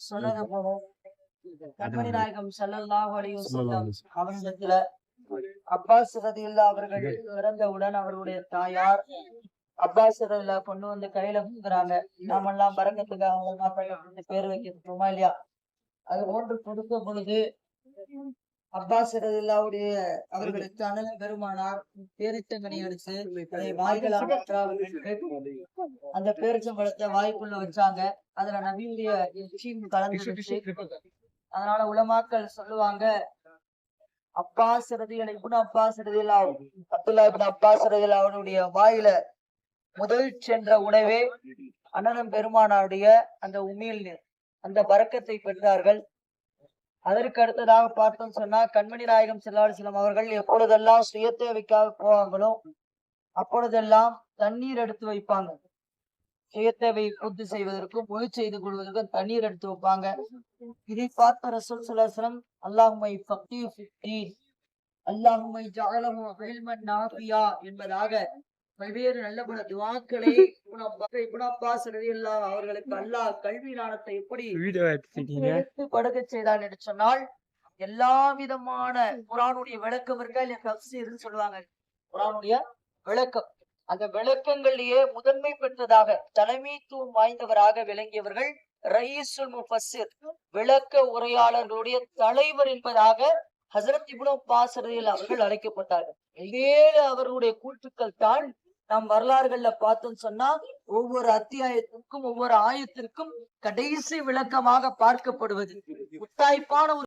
சொன்னது போல கண்மணி நாயகம் ஸல்லல்லாஹு அலைஹி வஸல்லம் அவரிடத்துல அப்பாஸ் ரலியல்லாஹு அவர்கள் இறந்தவுடன் அவருடைய தாயார் அப்பாஸ் ரலியல்லாஹு கொண்டு வந்து கையில கொடுக்குறாங்க. நாமெல்லாம் பரக்கத்துக்காக பேர் வைக்கிறோமா இல்லையா? அது ஒன்று கொடுக்கும் பொழுது அப்பாஸ் ரலியல்லாஹுடைய அவர்களுக்கு அண்ணன் பெருமானார் பேரிச்சங்கனி அடிச்சு அதை வாய்களாக அந்த பேரிச்சம்பழத்தை வாய்க்குள்ள வச்சாங்க. அதுல நபியுடைய கலந்துருச்சு. அதனால உலமாக்கள் சொல்லுவாங்க, அப்பாஸ் ரலியல்லாஹு அப்பாஸ் ரலியல்லாஹு அப்துல்லாஹ் இப்னு அப்பாஸ் ரலியல்லாஹு அவருடைய வாயில முதல் சென்ற உணவே அண்ணன் பெருமானாருடைய அந்த உமிழ் நீர், அந்த பரக்கத்தை பெற்றார்கள். அதற்கு அடுத்ததாக பார்த்தோம் சொன்னா கண்மணி நாயகம் ஸல்லல்லாஹு அலைஹி வஸல்லம் அவர்கள் எப்பொழுதெல்லாம் சுய தேவைக்காக போவாங்களோ அப்பொழுதெல்லாம் தண்ணீர் எடுத்து வைப்பாங்க. சுய தேவையை பூர்த்தி செய்வதற்கும் முயற்சி செய்து கொள்வதற்கும் தண்ணீர் எடுத்து வைப்பாங்க. இதை பார்த்த ரசூல் ஸல்லல்லாஹு அலைஹி வஸல்லம் அல்லாஹும்ம ஃபக்ஹிஹு ஃபித்தீன் அல்லாஹும்ம ஜஅலஹு இல்மன் நாஃபியா என்பதாக பல்வேறு நல்ல பல துஆக்களை இப்னு அப்பாஸ் ரலியல்லாஹு அவர்களுக்கு அல்லாஹ் கல்வி ஞானத்தை எப்படி படுக செய்தான் என்று சொன்னால், எல்லா விதமான குர்ஆனுடைய விளக்கம் இருக்கா இல்லையா, தஃசீர்னு சொல்லுவாங்க. குர்ஆனுடைய விளக்கம், அந்த விளக்கங்களிலேயே முதன்மை பெற்றதாக தலைமைத்துவம் வாய்ந்தவராக விளங்கியவர்கள் ரயீசுல் முஃபஸ்ஸிர், விளக்க உரையாளர்களுடைய தலைவர் என்பதாக ஹஜ்ரத் இப்னு அப்பாஸ் ரலியல்லாஹு அவர்கள் அழைக்கப்பட்டார்கள். இதே அவர்களுடைய கூற்றுக்கள் தான் நாம் வரலாறுகள்ல பார்த்தோம் சொன்னா ஒவ்வொரு அத்தியாயத்திற்கும் ஒவ்வொரு ஆயத்திற்கும் கடைசி விளக்கமாக பார்க்கப்படுவது முத்தாய்ப்பான